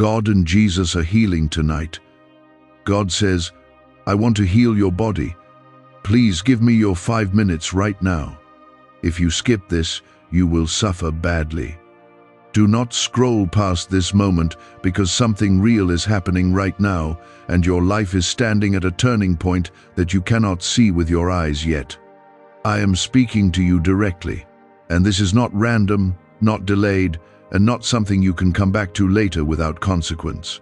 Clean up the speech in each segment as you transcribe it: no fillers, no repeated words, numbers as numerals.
God and Jesus are healing tonight. God says, I want to heal your body. Please give me your 5 minutes right now. If you skip this, you will suffer badly. Do not scroll past this moment because something real is happening right now and your life is standing at a turning point that you cannot see with your eyes yet. I am speaking to you directly, and this is not random, not delayed, and not something you can come back to later without consequence.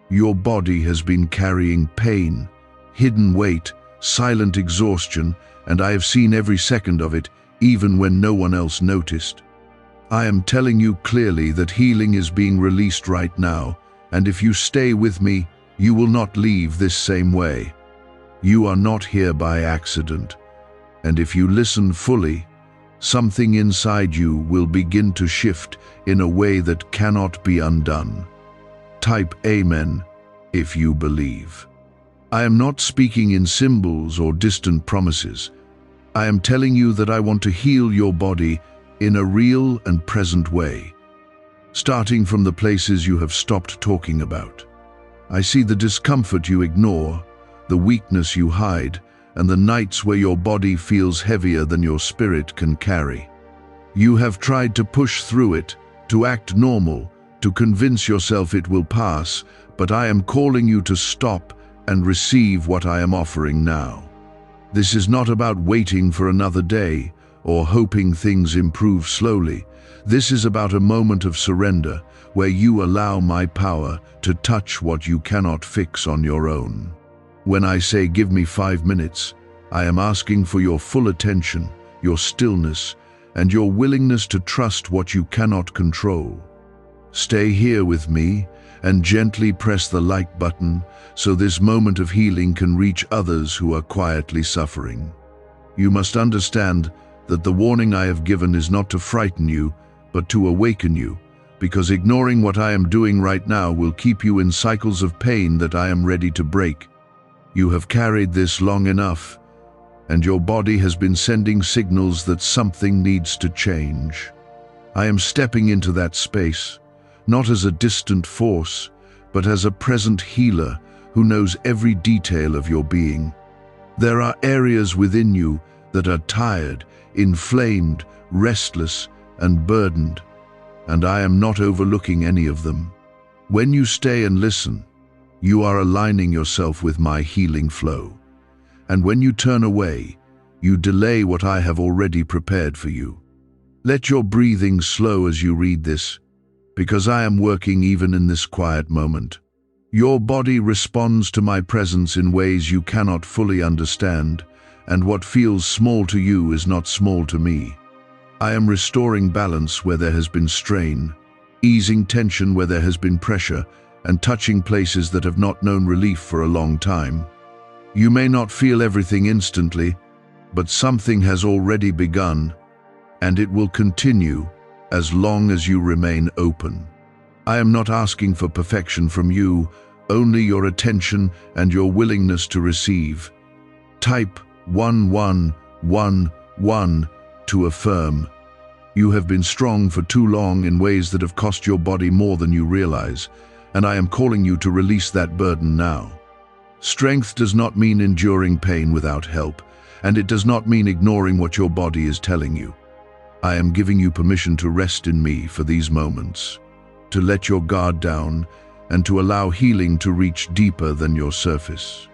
Your body has been carrying pain, hidden weight, silent exhaustion, and I have seen every second of it, even when no one else noticed. I am telling you clearly that healing is being released right now, and if you stay with me, you will not leave this same way. You are not here by accident, and if you listen fully, something inside you will begin to shift in a way that cannot be undone. Type Amen if you believe. I am not speaking in symbols or distant promises. I am telling you that I want to heal your body in a real and present way, starting from the places you have stopped talking about. I see the discomfort you ignore, the weakness you hide, and the nights where your body feels heavier than your spirit can carry. You have tried to push through it, to act normal, to convince yourself it will pass, but I am calling you to stop and receive what I am offering now. This is not about waiting for another day or hoping things improve slowly. This is about a moment of surrender where you allow my power to touch what you cannot fix on your own. When I say give me 5 minutes, I am asking for your full attention, your stillness, and your willingness to trust what you cannot control. Stay here with me and gently press the like button so this moment of healing can reach others who are quietly suffering. You must understand that the warning I have given is not to frighten you, but to awaken you, because ignoring what I am doing right now will keep you in cycles of pain that I am ready to break. You have carried this long enough, and your body has been sending signals that something needs to change. I am stepping into that space, not as a distant force, but as a present healer who knows every detail of your being. There are areas within you that are tired, inflamed, restless, and burdened, and I am not overlooking any of them. When you stay and listen, you are aligning yourself with my healing flow. And when you turn away, you delay what I have already prepared for you. Let your breathing slow as you read this, because I am working even in this quiet moment. Your body responds to my presence in ways you cannot fully understand, and what feels small to you is not small to me. I am restoring balance where there has been strain, easing tension where there has been pressure, and touching places that have not known relief for a long time. You may not feel everything instantly, but something has already begun, and it will continue as long as you remain open. I am not asking for perfection from you, only your attention and your willingness to receive. Type 1111 to affirm. You have been strong for too long in ways that have cost your body more than you realize, and I am calling you to release that burden now. Strength does not mean enduring pain without help, and it does not mean ignoring what your body is telling you. I am giving you permission to rest in me for these moments, to let your guard down, and to allow healing to reach deeper than your surface.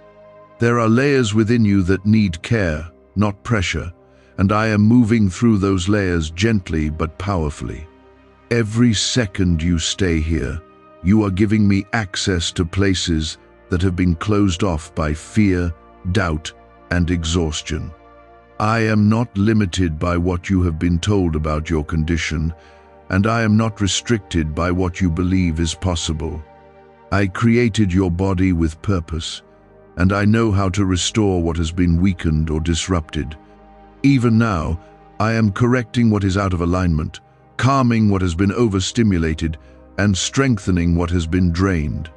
There are layers within you that need care, not pressure, and I am moving through those layers gently but powerfully. Every second you stay here, you are giving me access to places that have been closed off by fear, doubt, and exhaustion. I am not limited by what you have been told about your condition, and I am not restricted by what you believe is possible. I created your body with purpose, and I know how to restore what has been weakened or disrupted. Even now, I am correcting what is out of alignment, calming what has been overstimulated, and strengthening what has been drained.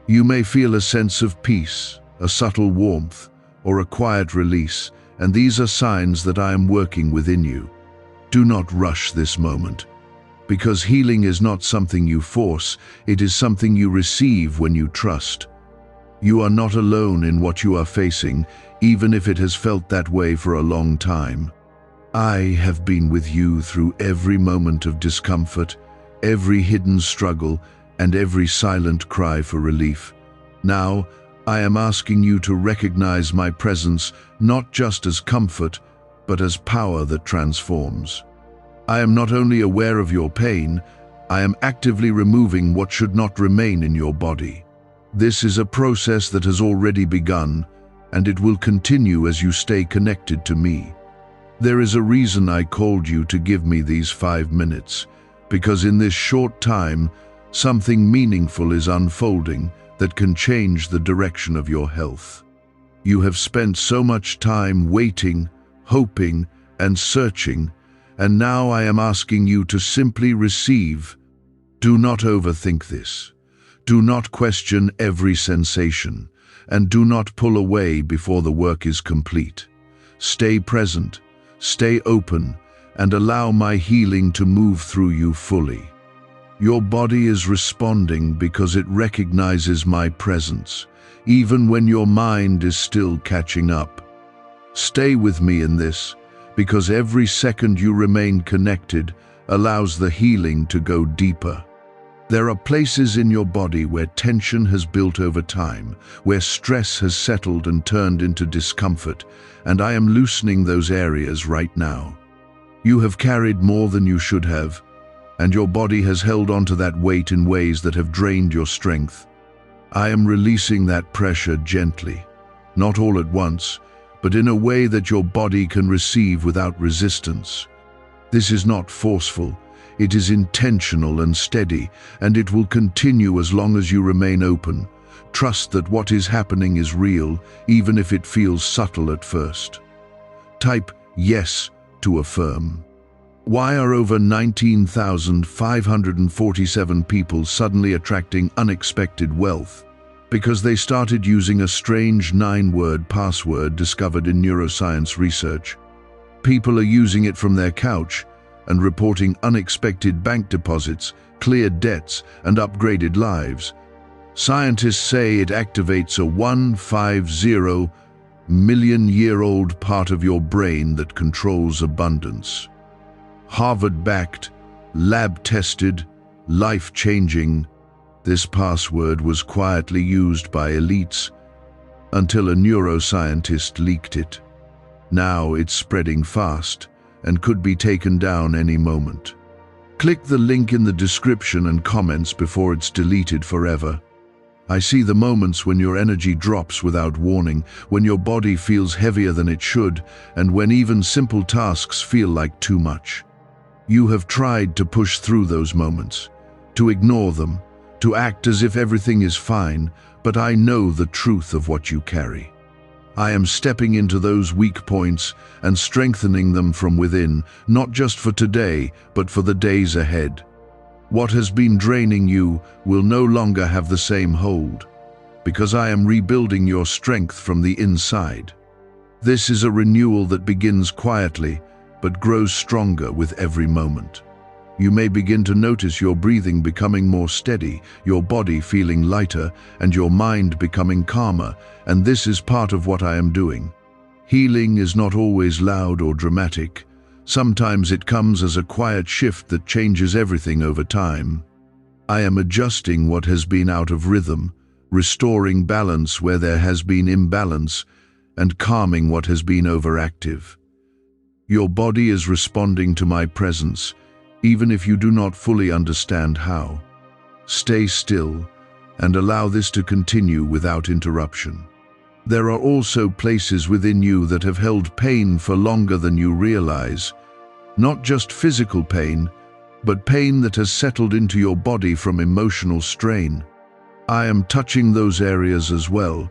You may feel a sense of peace, a subtle warmth, or a quiet release, and these are signs that I am working within you. Do not rush this moment. Because healing is not something you force, it is something you receive when you trust. You are not alone in what you are facing, even if it has felt that way for a long time. I have been with you through every moment of discomfort, every hidden struggle, and every silent cry for relief. Now, I am asking you to recognize my presence not just as comfort, but as power that transforms. I am not only aware of your pain, I am actively removing what should not remain in your body. This is a process that has already begun, and it will continue as you stay connected to me. There is a reason I called you to give me these 5 minutes, because in this short time, something meaningful is unfolding that can change the direction of your health. You have spent so much time waiting, hoping, and searching, and now I am asking you to simply receive. Do not overthink this. Do not question every sensation, and do not pull away before the work is complete. Stay present, stay open, and allow my healing to move through you fully. Your body is responding because it recognizes my presence, even when your mind is still catching up. Stay with me in this, because every second you remain connected allows the healing to go deeper. There are places in your body where tension has built over time, where stress has settled and turned into discomfort, and I am loosening those areas right now. You have carried more than you should have, and your body has held onto that weight in ways that have drained your strength. I am releasing that pressure gently, not all at once, but in a way that your body can receive without resistance. This is not forceful, it is intentional and steady, and it will continue as long as you remain open. Trust that what is happening is real, even if it feels subtle at first. Type yes to affirm. Why are over 19,547 people suddenly attracting unexpected wealth? Because they started using a strange 9-word password discovered in neuroscience research. People are using it from their couch and reporting unexpected bank deposits, cleared debts, and upgraded lives. Scientists say it activates a 150 million-year-old part of your brain that controls abundance. Harvard-backed, lab-tested, life-changing, this password was quietly used by elites until a neuroscientist leaked it. Now it's spreading fast and could be taken down any moment. Click the link in the description and comments before it's deleted forever. I see the moments when your energy drops without warning, when your body feels heavier than it should, and when even simple tasks feel like too much. You have tried to push through those moments, to ignore them, to act as if everything is fine, but I know the truth of what you carry. I am stepping into those weak points and strengthening them from within, not just for today, but for the days ahead. What has been draining you will no longer have the same hold, because I am rebuilding your strength from the inside. This is a renewal that begins quietly, but grows stronger with every moment. You may begin to notice your breathing becoming more steady, your body feeling lighter, and your mind becoming calmer, and this is part of what I am doing. Healing is not always loud or dramatic. Sometimes it comes as a quiet shift that changes everything over time. I am adjusting what has been out of rhythm, restoring balance where there has been imbalance, and calming what has been overactive. Your body is responding to my presence, even if you do not fully understand how. Stay still and allow this to continue without interruption. There are also places within you that have held pain for longer than you realize. Not just physical pain, but pain that has settled into your body from emotional strain. I am touching those areas as well,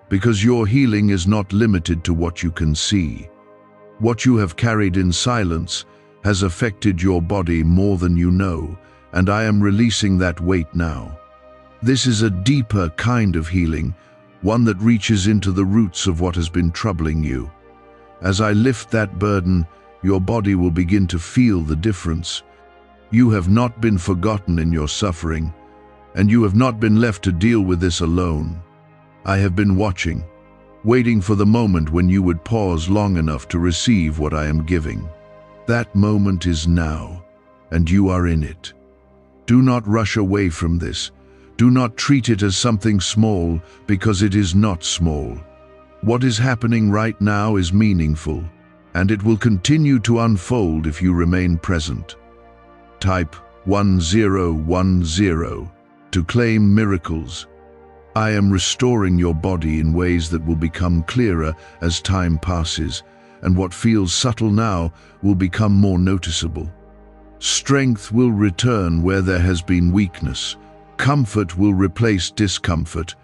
because your healing is not limited to what you can see. What you have carried in silence has affected your body more than you know, and I am releasing that weight now. This is a deeper kind of healing, one that reaches into the roots of what has been troubling you. As I lift that burden, your body will begin to feel the difference. You have not been forgotten in your suffering, and you have not been left to deal with this alone. I have been watching, waiting for the moment when you would pause long enough to receive what I am giving. That moment is now, and you are in it. Do not rush away from this. Do not treat it as something small, because it is not small. What is happening right now is meaningful, and it will continue to unfold if you remain present. Type 1010 to claim miracles. I am restoring your body in ways that will become clearer as time passes, and what feels subtle now will become more noticeable. Strength will return where there has been weakness. Comfort will replace discomfort,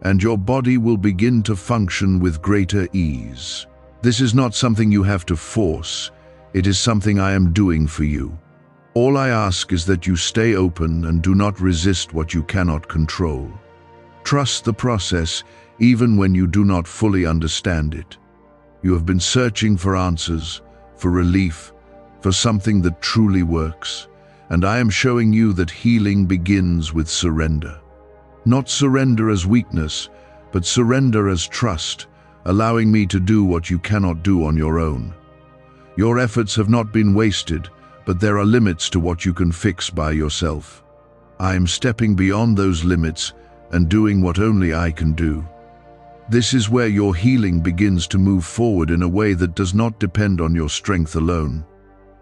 and your body will begin to function with greater ease. This is not something you have to force. It is something I am doing for you. All I ask is that you stay open and do not resist what you cannot control. Trust the process even when you do not fully understand it. You have been searching for answers, for relief, for something that truly works, and I am showing you that healing begins with surrender. Not surrender as weakness, but surrender as trust, allowing me to do what you cannot do on your own. Your efforts have not been wasted, but there are limits to what you can fix by yourself. I am stepping beyond those limits and doing what only I can do. This is where your healing begins to move forward in a way that does not depend on your strength alone.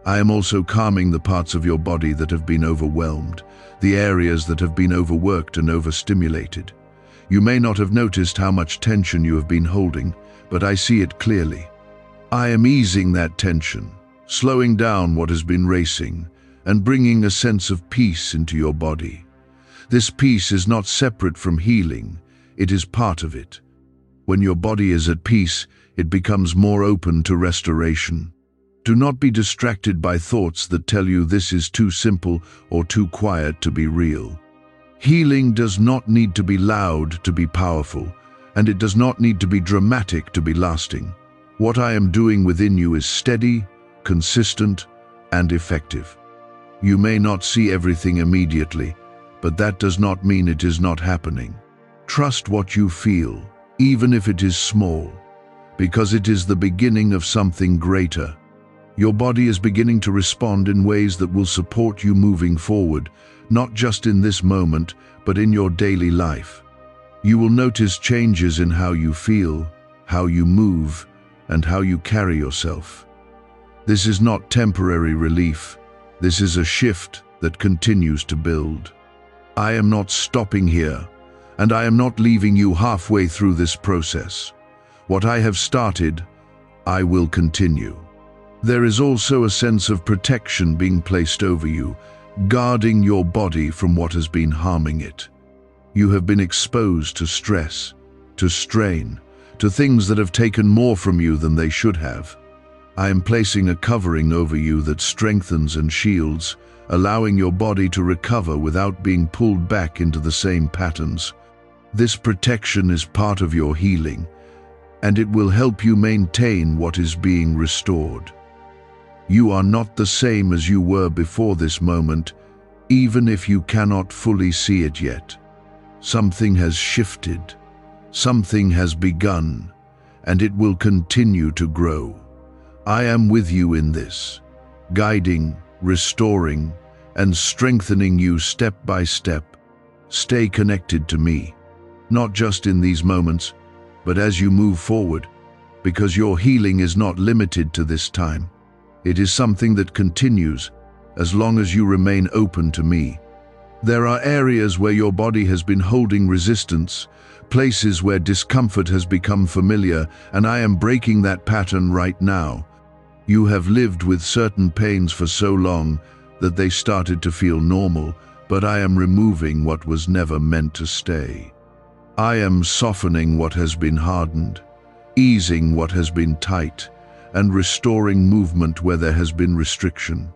I am also calming the parts of your body that have been overwhelmed, the areas that have been overworked and overstimulated. You may not have noticed how much tension you have been holding, but I see it clearly. I am easing that tension, slowing down what has been racing, and bringing a sense of peace into your body. This peace is not separate from healing, it is part of it. When your body is at peace, it becomes more open to restoration. Do not be distracted by thoughts that tell you this is too simple or too quiet to be real. Healing does not need to be loud to be powerful, and it does not need to be dramatic to be lasting. What I am doing within you is steady, consistent, and effective. You may not see everything immediately, but that does not mean it is not happening. Trust what you feel, even if it is small, because it is the beginning of something greater. Your body is beginning to respond in ways that will support you moving forward, not just in this moment, but in your daily life. You will notice changes in how you feel, how you move, and how you carry yourself. This is not temporary relief. This is a shift that continues to build. I am not stopping here, and I am not leaving you halfway through this process. What I have started, I will continue. There is also a sense of protection being placed over you, guarding your body from what has been harming it. You have been exposed to stress, to strain, to things that have taken more from you than they should have. I am placing a covering over you that strengthens and shields, allowing your body to recover without being pulled back into the same patterns. This protection is part of your healing, and it will help you maintain what is being restored. You are not the same as you were before this moment, even if you cannot fully see it yet. Something has shifted, something has begun, and it will continue to grow. I am with you in this, guiding, restoring, and strengthening you step by step. Stay connected to me, not just in these moments, but as you move forward, because your healing is not limited to this time. It is something that continues as long as you remain open to me. There are areas where your body has been holding resistance, places where discomfort has become familiar, and I am breaking that pattern right now. You have lived with certain pains for so long that they started to feel normal, but I am removing what was never meant to stay. I am softening what has been hardened, easing what has been tight, and restoring movement where there has been restriction.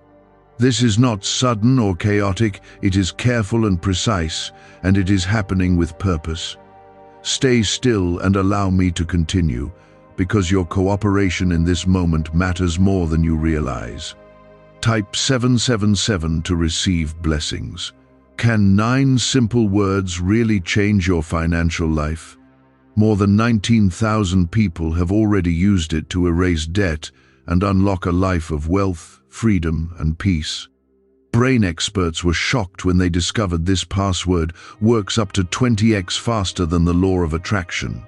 This is not sudden or chaotic, it is careful and precise, and it is happening with purpose. Stay still and allow me to continue, because your cooperation in this moment matters more than you realize. Type 777 to receive blessings. Can 9 simple words really change your financial life? More than 19,000 people have already used it to erase debt and unlock a life of wealth, freedom, and peace. Brain experts were shocked when they discovered this password works up to 20x faster than the law of attraction.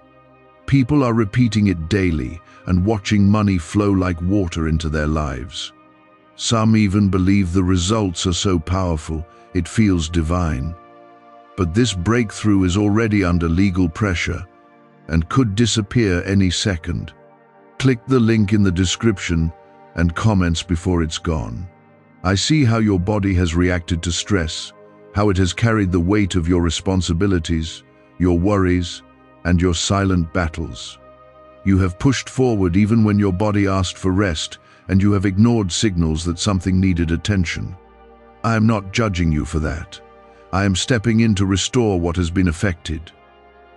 People are repeating it daily and watching money flow like water into their lives. Some even believe the results are so powerful, it feels divine. But this breakthrough is already under legal pressure and could disappear any second. Click the link in the description and comments before it's gone. I see how your body has reacted to stress, how it has carried the weight of your responsibilities, your worries, and your silent battles. You have pushed forward even when your body asked for rest, and you have ignored signals that something needed attention. I am not judging you for that. I am stepping in to restore what has been affected.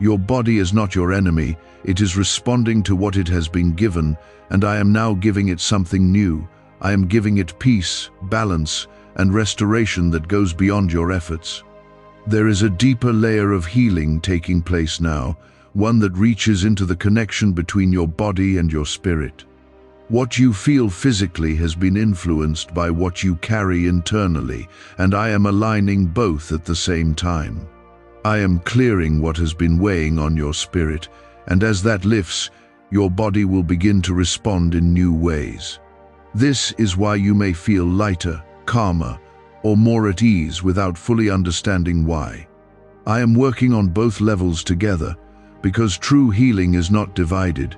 Your body is not your enemy, it is responding to what it has been given, and I am now giving it something new. I am giving it peace, balance, and restoration that goes beyond your efforts. There is a deeper layer of healing taking place now, one that reaches into the connection between your body and your spirit. What you feel physically has been influenced by what you carry internally, and I am aligning both at the same time. I am clearing what has been weighing on your spirit, and as that lifts, your body will begin to respond in new ways. This is why you may feel lighter, calmer, or more at ease without fully understanding why. I am working on both levels together, because true healing is not divided.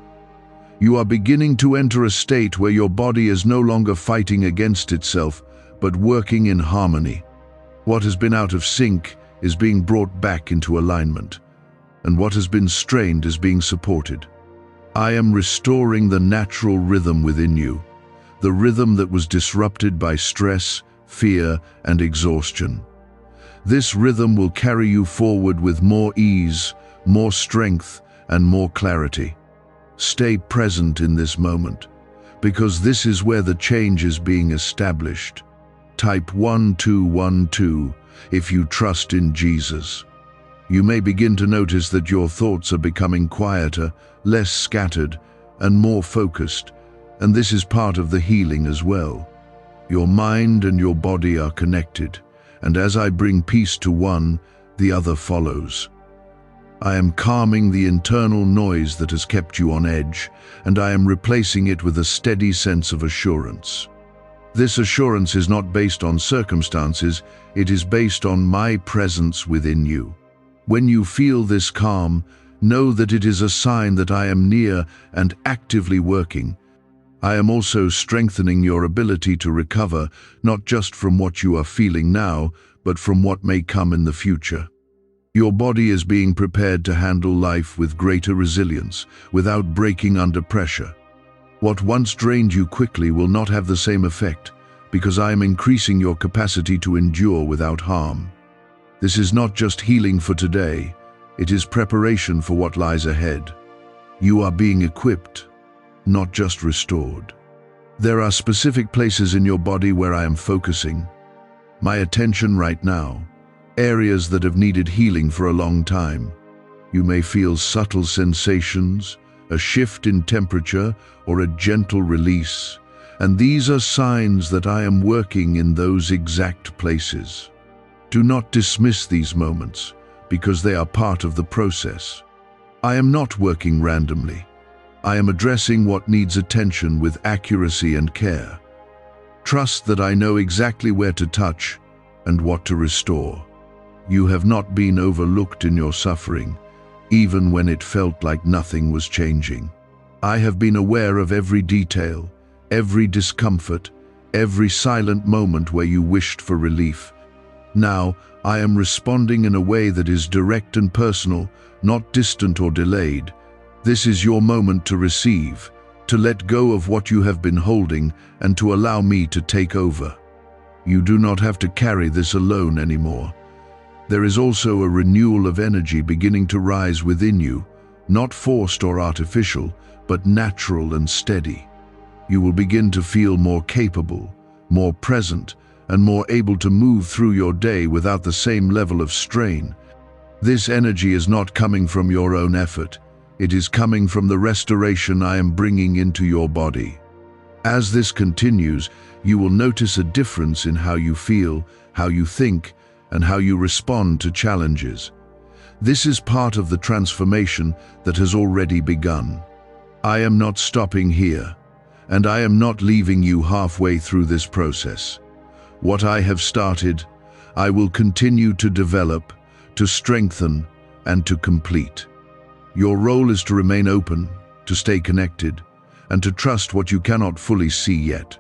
You are beginning to enter a state where your body is no longer fighting against itself, but working in harmony. What has been out of sync is being brought back into alignment, and what has been strained is being supported. I am restoring the natural rhythm within you, the rhythm that was disrupted by stress, fear, and exhaustion. This rhythm will carry you forward with more ease, more strength, and more clarity. Stay present in this moment, because this is where the change is being established. Type 1212 if you trust in Jesus. You may begin to notice that your thoughts are becoming quieter, less scattered, and more focused, and this is part of the healing as well. Your mind and your body are connected, and as I bring peace to one, the other follows. I am calming the internal noise that has kept you on edge, and I am replacing it with a steady sense of assurance. This assurance is not based on circumstances, it is based on my presence within you. When you feel this calm, know that it is a sign that I am near and actively working. I am also strengthening your ability to recover, not just from what you are feeling now, but from what may come in the future. Your body is being prepared to handle life with greater resilience, without breaking under pressure. What once drained you quickly will not have the same effect, because I am increasing your capacity to endure without harm. This is not just healing for today, it is preparation for what lies ahead. You are being equipped, not just restored. There are specific places in your body where I am focusing my attention right now, areas that have needed healing for a long time. You may feel subtle sensations, a shift in temperature, or a gentle release, and these are signs that I am working in those exact places. Do not dismiss these moments, because they are part of the process. I am not working randomly. I am addressing what needs attention with accuracy and care. Trust that I know exactly where to touch and what to restore. You have not been overlooked in your suffering, even when it felt like nothing was changing. I have been aware of every detail, every discomfort, every silent moment where you wished for relief. Now, I am responding in a way that is direct and personal, not distant or delayed. This is your moment to receive, to let go of what you have been holding, and to allow me to take over. You do not have to carry this alone anymore. There is also a renewal of energy beginning to rise within you, not forced or artificial, but natural and steady. You will begin to feel more capable, more present, and more able to move through your day without the same level of strain. This energy is not coming from your own effort. It is coming from the restoration I am bringing into your body. As this continues, you will notice a difference in how you feel, how you think, and how you respond to challenges. This is part of the transformation that has already begun. I am not stopping here, and I am not leaving you halfway through this process. What I have started, I will continue to develop, to strengthen, and to complete. Your role is to remain open, to stay connected, and to trust what you cannot fully see yet.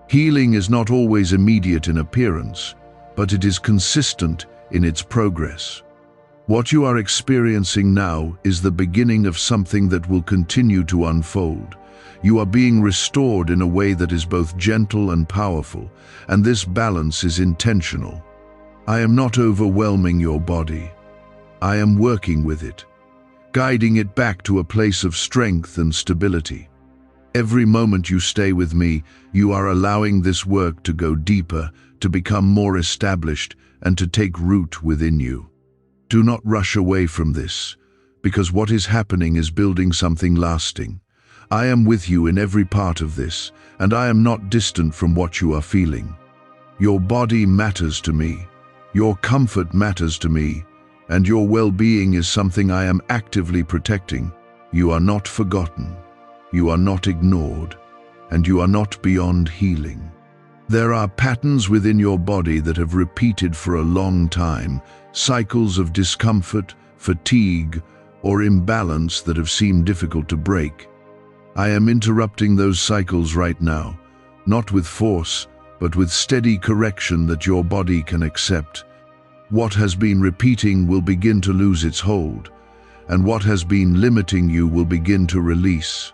Healing is not always immediate in appearance, but it is consistent in its progress. What you are experiencing now is the beginning of something that will continue to unfold. You are being restored in a way that is both gentle and powerful, and this balance is intentional. I am not overwhelming your body. I am working with it, guiding it back to a place of strength and stability. Every moment you stay with me, you are allowing this work to go deeper, to become more established, and to take root within you. Do not rush away from this, because what is happening is building something lasting. I am with you in every part of this, and I am not distant from what you are feeling. Your body matters to me, your comfort matters to me, and your well-being is something I am actively protecting. You are not forgotten, you are not ignored, and you are not beyond healing. There are patterns within your body that have repeated for a long time, cycles of discomfort, fatigue, or imbalance that have seemed difficult to break. I am interrupting those cycles right now, not with force, but with steady correction that your body can accept. What has been repeating will begin to lose its hold, and what has been limiting you will begin to release.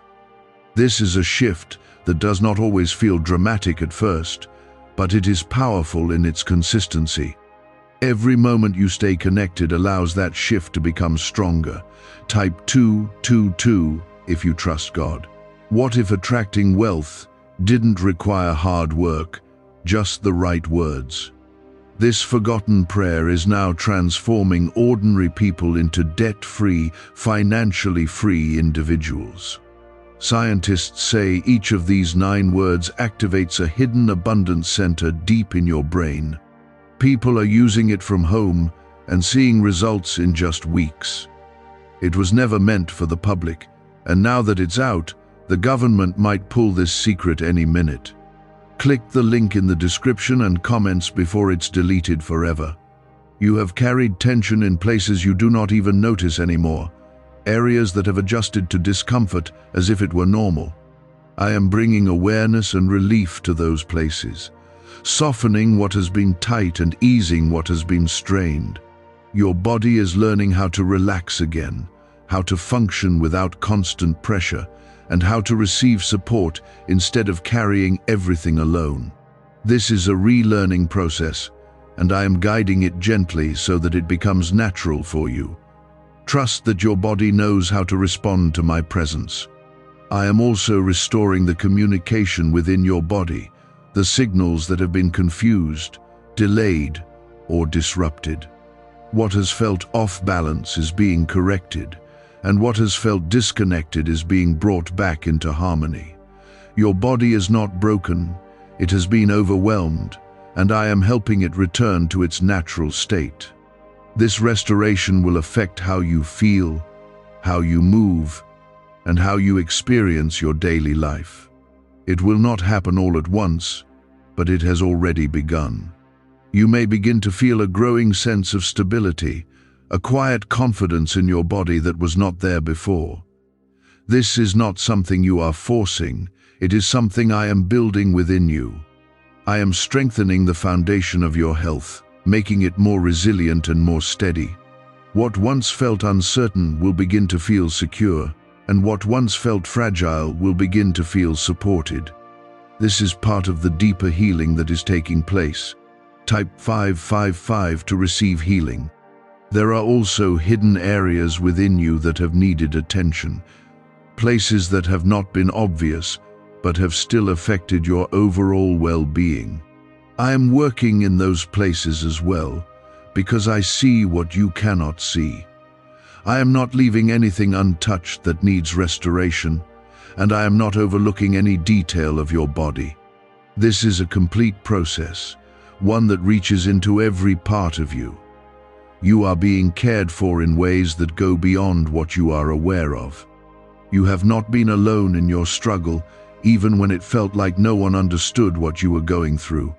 This is a shift that does not always feel dramatic at first, but it is powerful in its consistency. Every moment you stay connected allows that shift to become stronger. Type 222 if you trust God. What if attracting wealth didn't require hard work, just the right words? This forgotten prayer is now transforming ordinary people into debt-free, financially free individuals. Scientists say each of these 9 words activates a hidden abundance center deep in your brain. People are using it from home and seeing results in just weeks. It was never meant for the public, and now that it's out, the government might pull this secret any minute. Click the link in the description and comments before it's deleted forever. You have carried tension in places you do not even notice anymore, areas that have adjusted to discomfort as if it were normal. I am bringing awareness and relief to those places, softening what has been tight and easing what has been strained. Your body is learning how to relax again, how to function without constant pressure, and how to receive support instead of carrying everything alone. This is a relearning process, and I am guiding it gently so that it becomes natural for you. Trust that your body knows how to respond to my presence. I am also restoring the communication within your body, the signals that have been confused, delayed, or disrupted. What has felt off balance is being corrected, and what has felt disconnected is being brought back into harmony. Your body is not broken, it has been overwhelmed, and I am helping it return to its natural state. This restoration will affect how you feel, how you move, and how you experience your daily life. It will not happen all at once, but it has already begun. You may begin to feel a growing sense of stability, a quiet confidence in your body that was not there before. This is not something you are forcing, it is something I am building within you. I am strengthening the foundation of your health, making it more resilient and more steady. What once felt uncertain will begin to feel secure, and what once felt fragile will begin to feel supported. This is part of the deeper healing that is taking place. Type 555 to receive healing. There are also hidden areas within you that have needed attention, places that have not been obvious, but have still affected your overall well-being. I am working in those places as well, because I see what you cannot see. I am not leaving anything untouched that needs restoration, and I am not overlooking any detail of your body. This is a complete process, one that reaches into every part of you. You are being cared for in ways that go beyond what you are aware of. You have not been alone in your struggle, even when it felt like no one understood what you were going through.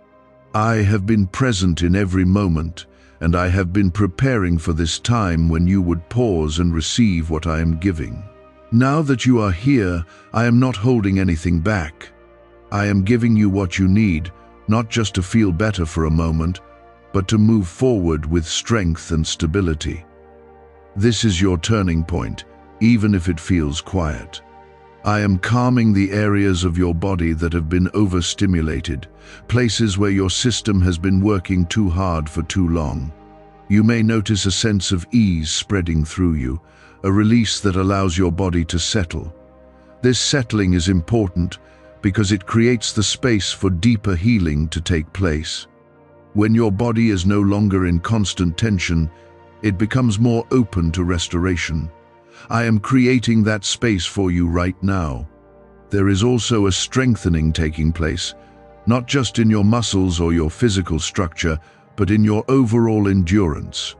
I have been present in every moment, and I have been preparing for this time when you would pause and receive what I am giving. Now that you are here, I am not holding anything back. I am giving you what you need, not just to feel better for a moment, but to move forward with strength and stability. This is your turning point, even if it feels quiet. I am calming the areas of your body that have been overstimulated, places where your system has been working too hard for too long. You may notice a sense of ease spreading through you, a release that allows your body to settle. This settling is important because it creates the space for deeper healing to take place. When your body is no longer in constant tension, it becomes more open to restoration. I am creating that space for you right now. There is also a strengthening taking place, not just in your muscles or your physical structure, but in your overall endurance.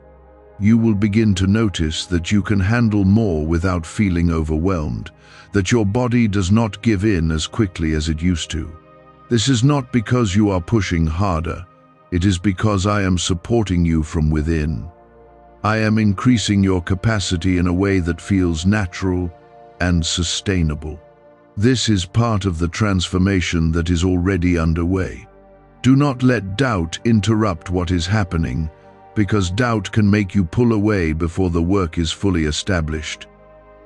You will begin to notice that you can handle more without feeling overwhelmed, that your body does not give in as quickly as it used to. This is not because you are pushing harder. It is because I am supporting you from within. I am increasing your capacity in a way that feels natural and sustainable. This is part of the transformation that is already underway. Do not let doubt interrupt what is happening, because doubt can make you pull away before the work is fully established.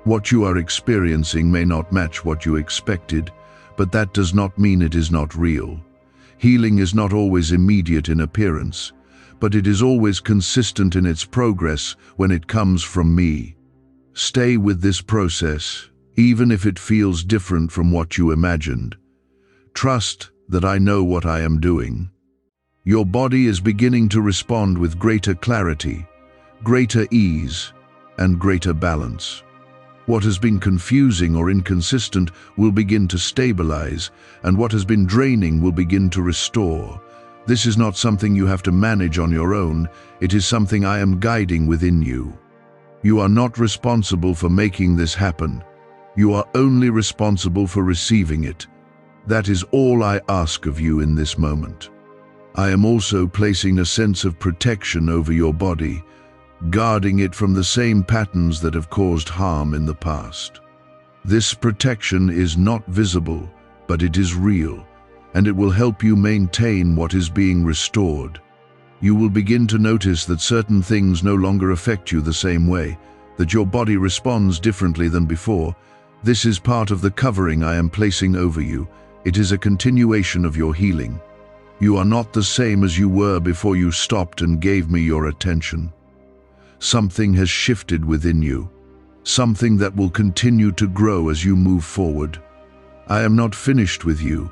What you are experiencing may not match what you expected, but that does not mean it is not real. Healing is not always immediate in appearance, but it is always consistent in its progress when it comes from me. Stay with this process, even if it feels different from what you imagined. Trust that I know what I am doing. Your body is beginning to respond with greater clarity, greater ease, and greater balance. What has been confusing or inconsistent will begin to stabilize, and what has been draining will begin to restore. This is not something you have to manage on your own, it is something I am guiding within you. You are not responsible for making this happen. You are only responsible for receiving it. That is all I ask of you in this moment. I am also placing a sense of protection over your body, guarding it from the same patterns that have caused harm in the past. This protection is not visible, but it is real, and it will help you maintain what is being restored. You will begin to notice that certain things no longer affect you the same way, that your body responds differently than before. This is part of the covering I am placing over you. It is a continuation of your healing. You are not the same as you were before you stopped and gave me your attention. Something has shifted within you, something that will continue to grow as you move forward. I am not finished with you,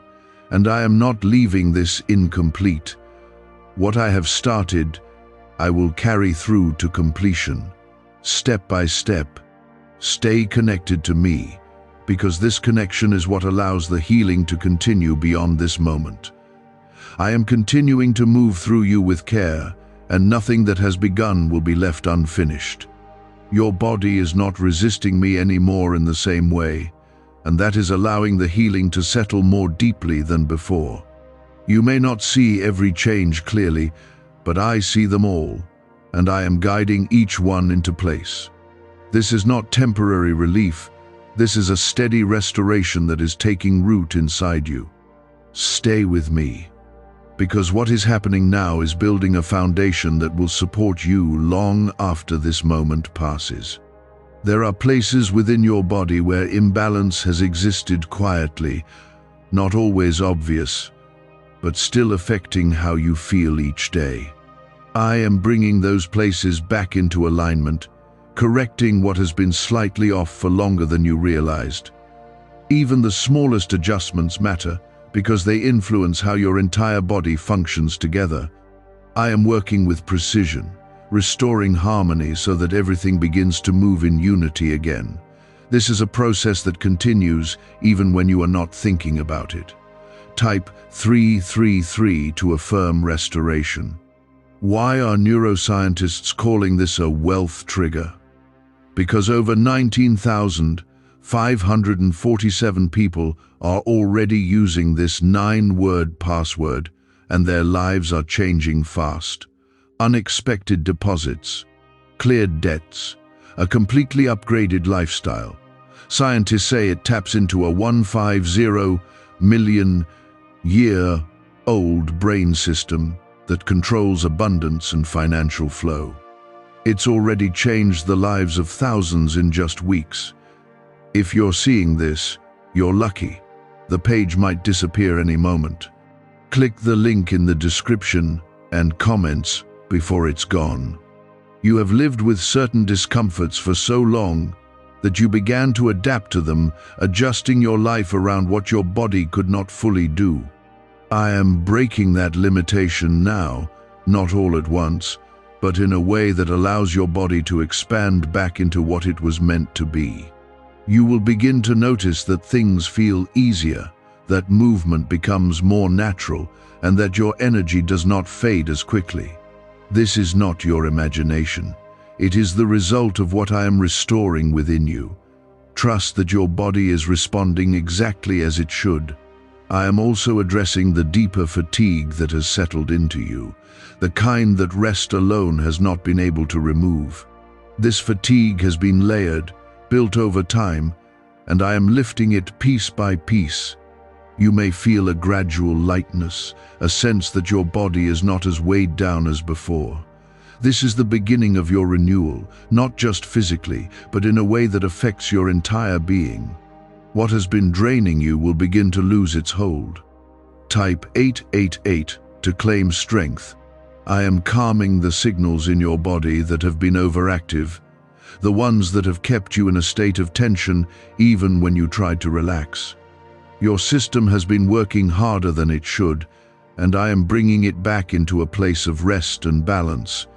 and I am not leaving this incomplete. What I have started, I will carry through to completion, step by step. Stay connected to me, because this connection is what allows the healing to continue beyond this moment. I am continuing to move through you with care, and nothing that has begun will be left unfinished. Your body is not resisting me anymore in the same way, and that is allowing the healing to settle more deeply than before. You may not see every change clearly, but I see them all, and I am guiding each one into place. This is not temporary relief. This is a steady restoration that is taking root inside you. Stay with me, because what is happening now is building a foundation that will support you long after this moment passes. There are places within your body where imbalance has existed quietly, not always obvious, but still affecting how you feel each day. I am bringing those places back into alignment, correcting what has been slightly off for longer than you realized. Even the smallest adjustments matter because they influence how your entire body functions together. I am working with precision, restoring harmony so that everything begins to move in unity again. This is a process that continues even when you are not thinking about it. Type 333 to affirm restoration. Why are neuroscientists calling this a wealth trigger? Because over 19,547 people are already using this 9-word password, and their lives are changing fast. Unexpected deposits, cleared debts, a completely upgraded lifestyle. Scientists say it taps into a 150 million year-old brain system that controls abundance and financial flow. It's already changed the lives of thousands in just weeks. If you're seeing this, you're lucky. The page might disappear any moment. Click the link in the description and comments before it's gone. You have lived with certain discomforts for so long that you began to adapt to them, adjusting your life around what your body could not fully do. I am breaking that limitation now, not all at once, but in a way that allows your body to expand back into what it was meant to be. You will begin to notice that things feel easier, that movement becomes more natural, and that your energy does not fade as quickly. This is not your imagination. It is the result of what I am restoring within you. Trust that your body is responding exactly as it should. I am also addressing the deeper fatigue that has settled into you, the kind that rest alone has not been able to remove. This fatigue has been layered, built over time, and I am lifting it piece by piece. You may feel a gradual lightness, a sense that your body is not as weighed down as before. This is the beginning of your renewal, not just physically, but in a way that affects your entire being. What has been draining you will begin to lose its hold. Type 888 to claim strength. I am calming the signals in your body that have been overactive, the ones that have kept you in a state of tension even when you tried to relax. Your system has been working harder than it should, and I am bringing it back into a place of rest and balance.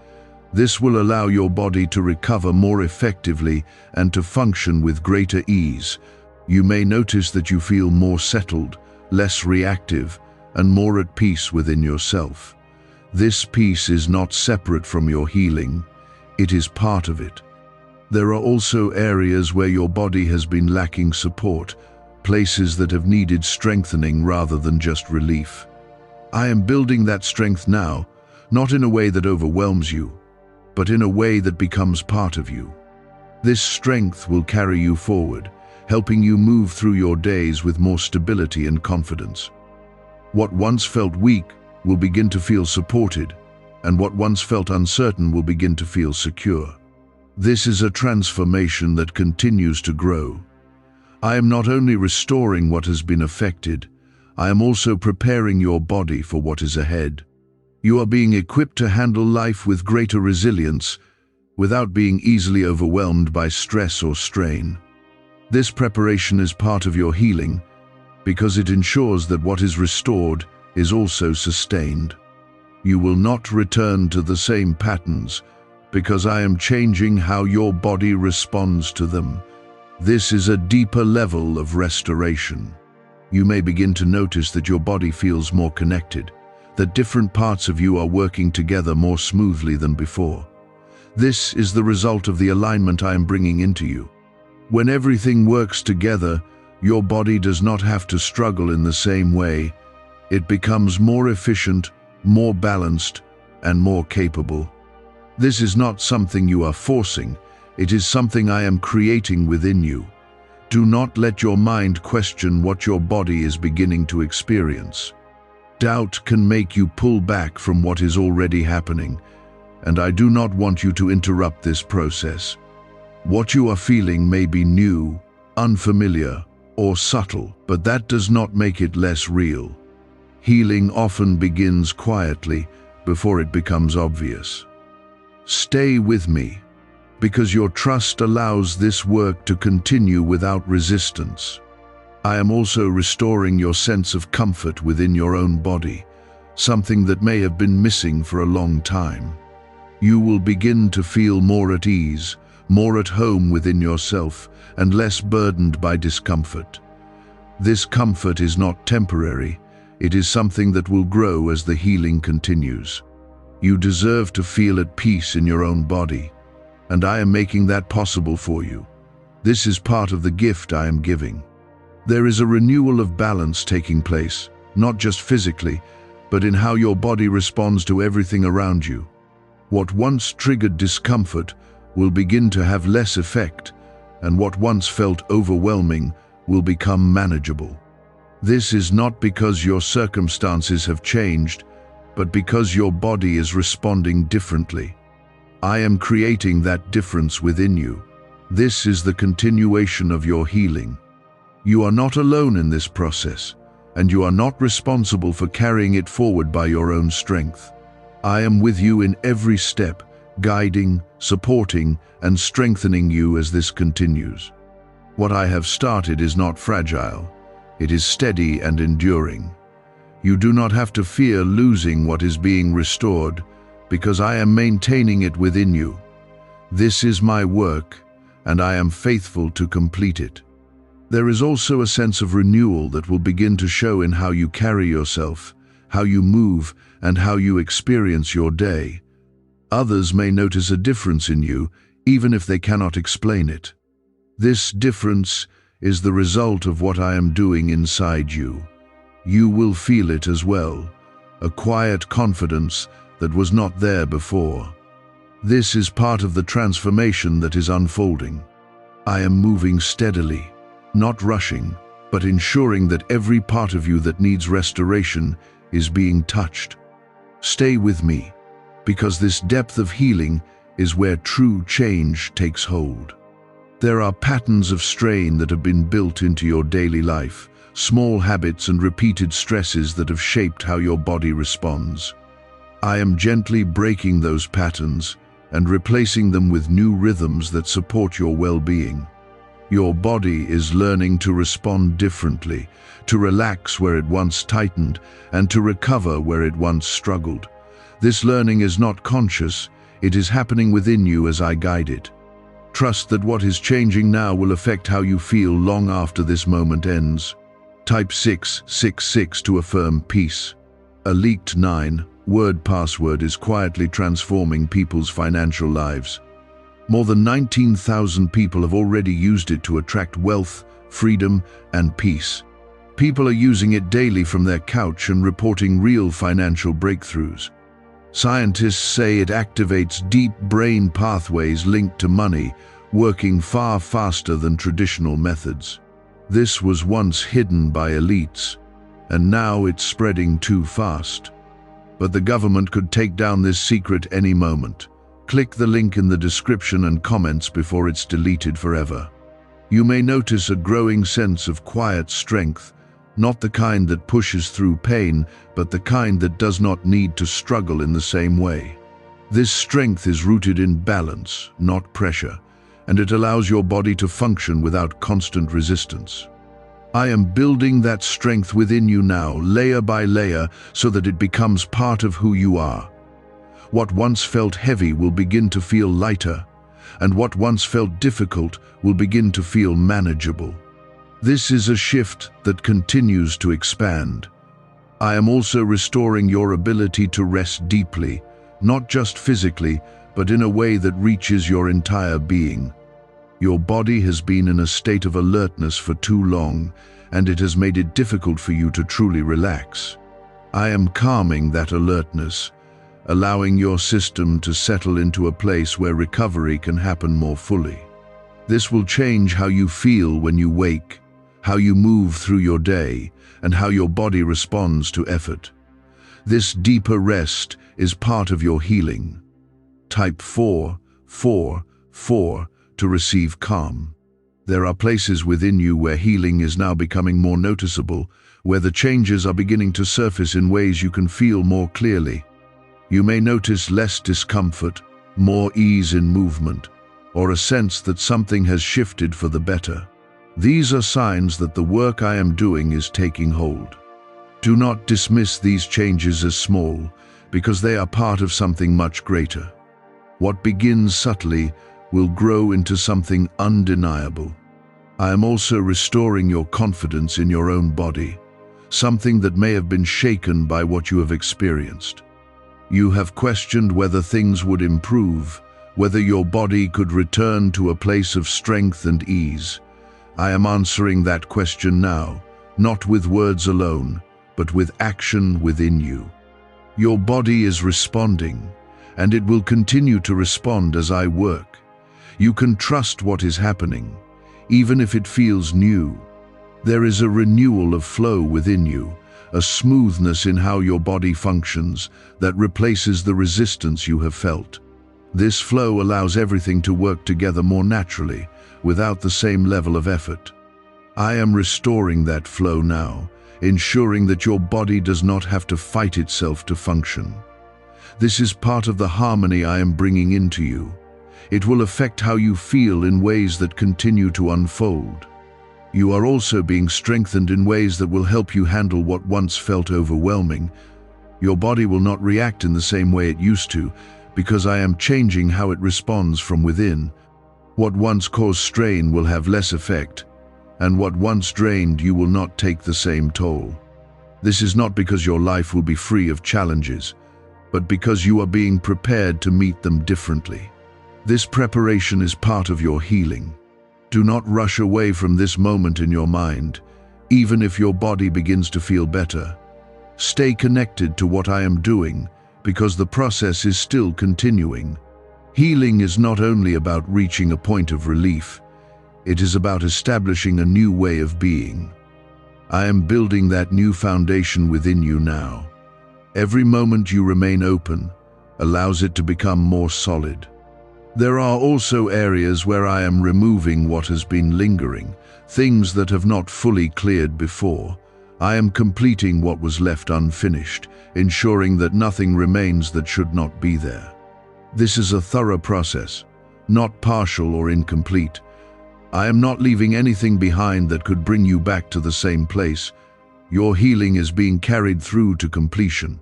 This will allow your body to recover more effectively and to function with greater ease. You may notice that you feel more settled, less reactive, and more at peace within yourself. This peace is not separate from your healing, it is part of it. There are also areas where your body has been lacking support, places that have needed strengthening rather than just relief. I am building that strength now, not in a way that overwhelms you, but in a way that becomes part of you. This strength will carry you forward, helping you move through your days with more stability and confidence. What once felt weak will begin to feel supported, and what once felt uncertain will begin to feel secure. This is a transformation that continues to grow. I am not only restoring what has been affected, I am also preparing your body for what is ahead. You are being equipped to handle life with greater resilience, without being easily overwhelmed by stress or strain. This preparation is part of your healing, because it ensures that what is restored is also sustained. You will not return to the same patterns, because I am changing how your body responds to them. This is a deeper level of restoration. You may begin to notice that your body feels more connected, that different parts of you are working together more smoothly than before. This is the result of the alignment I am bringing into you. When everything works together, your body does not have to struggle in the same way. It becomes more efficient, more balanced, and more capable. This is not something you are forcing, it is something I am creating within you. Do not let your mind question what your body is beginning to experience. Doubt can make you pull back from what is already happening, and I do not want you to interrupt this process. What you are feeling may be new, unfamiliar, or subtle, but that does not make it less real. Healing often begins quietly before it becomes obvious. Stay with me, because your trust allows this work to continue without resistance. I am also restoring your sense of comfort within your own body, something that may have been missing for a long time. You will begin to feel more at ease, more at home within yourself, and less burdened by discomfort. This comfort is not temporary, it is something that will grow as the healing continues. You deserve to feel at peace in your own body, and I am making that possible for you. This is part of the gift I am giving. There is a renewal of balance taking place, not just physically, but in how your body responds to everything around you. What once triggered discomfort will begin to have less effect, and what once felt overwhelming will become manageable. This is not because your circumstances have changed, but because your body is responding differently. I am creating that difference within you. This is the continuation of your healing. You are not alone in this process, and you are not responsible for carrying it forward by your own strength. I am with you in every step, guiding, supporting, and strengthening you as this continues. What I have started is not fragile. It is steady and enduring. You do not have to fear losing what is being restored, because I am maintaining it within you. This is my work, and I am faithful to complete it. There is also a sense of renewal that will begin to show in how you carry yourself, how you move, and how you experience your day. Others may notice a difference in you, even if they cannot explain it. This difference is the result of what I am doing inside you. You will feel it as well, a quiet confidence that was not there before. This is part of the transformation that is unfolding. I am moving steadily, not rushing, but ensuring that every part of you that needs restoration is being touched. Stay with me, because this depth of healing is where true change takes hold. There are patterns of strain that have been built into your daily life, small habits and repeated stresses that have shaped how your body responds. I am gently breaking those patterns and replacing them with new rhythms that support your well-being. Your body is learning to respond differently, to relax where it once tightened, and to recover where it once struggled. This learning is not conscious, it is happening within you as I guide it. Trust that what is changing now will affect how you feel long after this moment ends. Type 666 to affirm peace. A leaked 9-word password is quietly transforming people's financial lives. More than 19,000 people have already used it to attract wealth, freedom, and peace. People are using it daily from their couch and reporting real financial breakthroughs. Scientists say it activates deep brain pathways linked to money, working far faster than traditional methods. This was once hidden by elites, and now it's spreading too fast. But the government could take down this secret any moment. Click the link in the description and comments before it's deleted forever. You may notice a growing sense of quiet strength, not the kind that pushes through pain, but the kind that does not need to struggle in the same way. This strength is rooted in balance, not pressure, and it allows your body to function without constant resistance. I am building that strength within you now, layer by layer, so that it becomes part of who you are. What once felt heavy will begin to feel lighter, and what once felt difficult will begin to feel manageable. This is a shift that continues to expand. I am also restoring your ability to rest deeply, not just physically, but in a way that reaches your entire being. Your body has been in a state of alertness for too long, and it has made it difficult for you to truly relax. I am calming that alertness, allowing your system to settle into a place where recovery can happen more fully. This will change how you feel when you wake, how you move through your day, and how your body responds to effort. This deeper rest is part of your healing. Type 444 to receive calm. There are places within you where healing is now becoming more noticeable, where the changes are beginning to surface in ways you can feel more clearly. You may notice less discomfort, more ease in movement, or a sense that something has shifted for the better. These are signs that the work I am doing is taking hold. Do not dismiss these changes as small, because they are part of something much greater. What begins subtly will grow into something undeniable. I am also restoring your confidence in your own body, something that may have been shaken by what you have experienced. You have questioned whether things would improve, whether your body could return to a place of strength and ease. I am answering that question now, not with words alone, but with action within you. Your body is responding, and it will continue to respond as I work. You can trust what is happening, even if it feels new. There is a renewal of flow within you, a smoothness in how your body functions that replaces the resistance you have felt. This flow allows everything to work together more naturally, without the same level of effort. I am restoring that flow now, ensuring that your body does not have to fight itself to function. This is part of the harmony I am bringing into you. It will affect how you feel in ways that continue to unfold. You are also being strengthened in ways that will help you handle what once felt overwhelming. Your body will not react in the same way it used to, because I am changing how it responds from within. What once caused strain will have less effect, and what once drained you will not take the same toll. This is not because your life will be free of challenges, but because you are being prepared to meet them differently. This preparation is part of your healing. Do not rush away from this moment in your mind, even if your body begins to feel better. Stay connected to what I am doing, because the process is still continuing. Healing is not only about reaching a point of relief, it is about establishing a new way of being. I am building that new foundation within you now. Every moment you remain open allows it to become more solid. There are also areas where I am removing what has been lingering, things that have not fully cleared before. I am completing what was left unfinished, ensuring that nothing remains that should not be there. This is a thorough process, not partial or incomplete. I am not leaving anything behind that could bring you back to the same place. Your healing is being carried through to completion.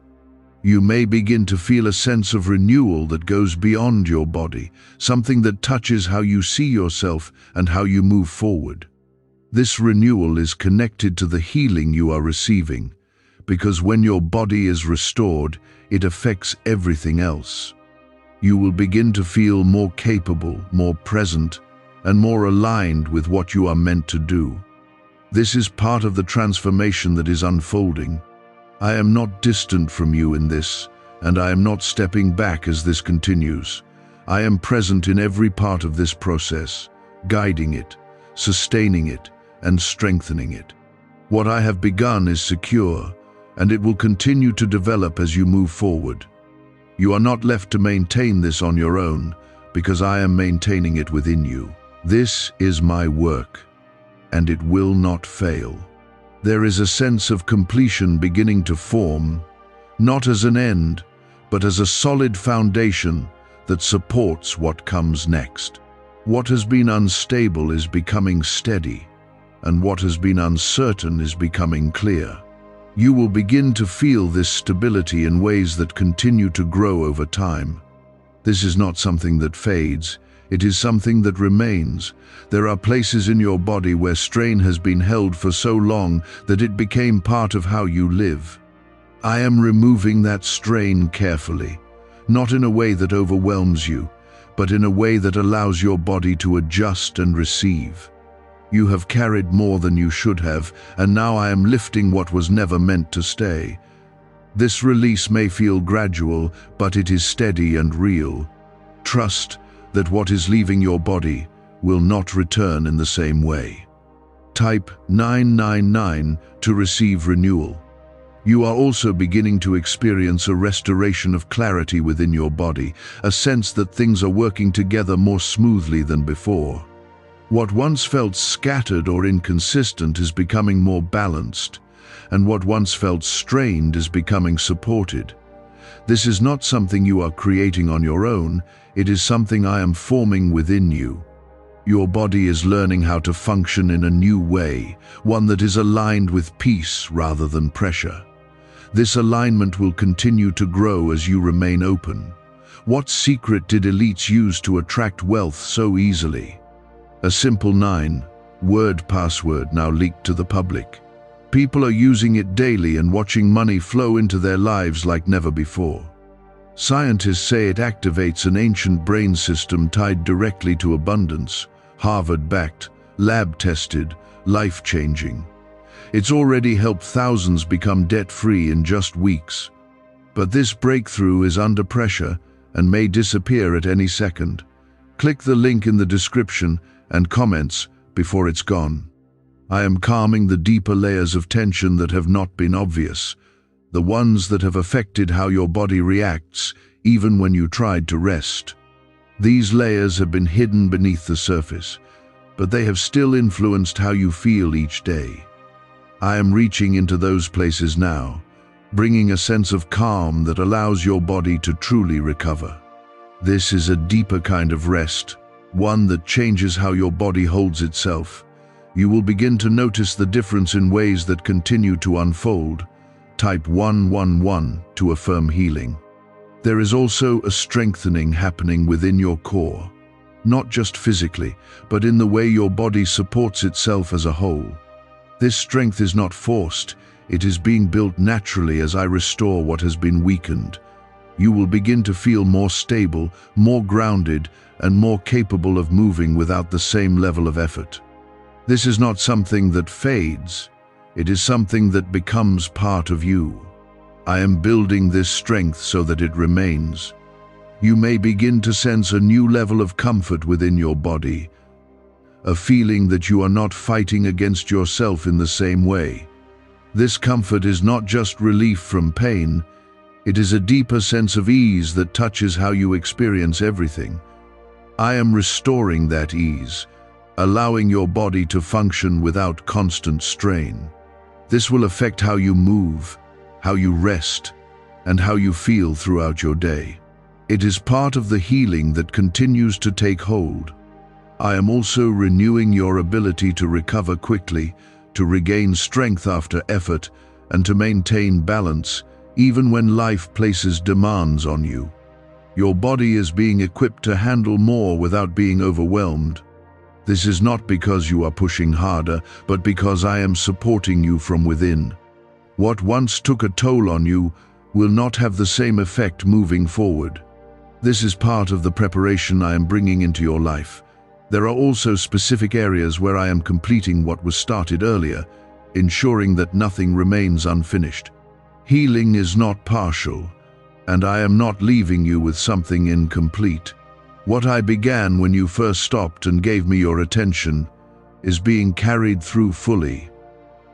You may begin to feel a sense of renewal that goes beyond your body, something that touches how you see yourself and how you move forward. This renewal is connected to the healing you are receiving, because when your body is restored, it affects everything else. You will begin to feel more capable, more present, and more aligned with what you are meant to do. This is part of the transformation that is unfolding. I am not distant from you in this, and I am not stepping back as this continues. I am present in every part of this process, guiding it, sustaining it, and strengthening it. What I have begun is secure, and it will continue to develop as you move forward. You are not left to maintain this on your own, because I am maintaining it within you. This is my work, and it will not fail. There is a sense of completion beginning to form, not as an end, but as a solid foundation that supports what comes next. What has been unstable is becoming steady, and what has been uncertain is becoming clear. You will begin to feel this stability in ways that continue to grow over time. This is not something that fades. It is something that remains. There are places in your body where strain has been held for so long that it became part of how you live. I am removing that strain carefully, not in a way that overwhelms you, but in a way that allows your body to adjust and receive. You have carried more than you should have, and now I am lifting what was never meant to stay. This release may feel gradual, but it is steady and real. Trust that what is leaving your body will not return in the same way. Type 999 to receive renewal. You are also beginning to experience a restoration of clarity within your body, a sense that things are working together more smoothly than before. What once felt scattered or inconsistent is becoming more balanced, and what once felt strained is becoming supported. This is not something you are creating on your own, it is something I am forming within you. Your body is learning how to function in a new way, one that is aligned with peace rather than pressure. This alignment will continue to grow as you remain open. What secret did elites use to attract wealth so easily? A simple 9-word password now leaked to the public. People are using it daily and watching money flow into their lives like never before. Scientists say it activates an ancient brain system tied directly to abundance, Harvard-backed, lab-tested, life-changing. It's already helped thousands become debt-free in just weeks. But this breakthrough is under pressure and may disappear at any second. Click the link in the description and comments before it's gone. I am calming the deeper layers of tension that have not been obvious, the ones that have affected how your body reacts even when you tried to rest. These layers have been hidden beneath the surface, but they have still influenced how you feel each day. I am reaching into those places now, bringing a sense of calm that allows your body to truly recover. This is a deeper kind of rest, one that changes how your body holds itself. You will begin to notice the difference in ways that continue to unfold. Type 111 to affirm healing. There is also a strengthening happening within your core, not just physically, but in the way your body supports itself as a whole. This strength is not forced, it is being built naturally as I restore what has been weakened. You will begin to feel more stable, more grounded, and more capable of moving without the same level of effort. This is not something that fades, it is something that becomes part of you. I am building this strength so that it remains. You may begin to sense a new level of comfort within your body, a feeling that you are not fighting against yourself in the same way. This comfort is not just relief from pain, it is a deeper sense of ease that touches how you experience everything. I am restoring that ease, allowing your body to function without constant strain. This will affect how you move, how you rest, and how you feel throughout your day. It is part of the healing that continues to take hold. I am also renewing your ability to recover quickly, to regain strength after effort, and to maintain balance, even when life places demands on you. Your body is being equipped to handle more without being overwhelmed. This is not because you are pushing harder, but because I am supporting you from within. What once took a toll on you will not have the same effect moving forward. This is part of the preparation I am bringing into your life. There are also specific areas where I am completing what was started earlier, ensuring that nothing remains unfinished. Healing is not partial, and I am not leaving you with something incomplete. What I began when you first stopped and gave me your attention is being carried through fully.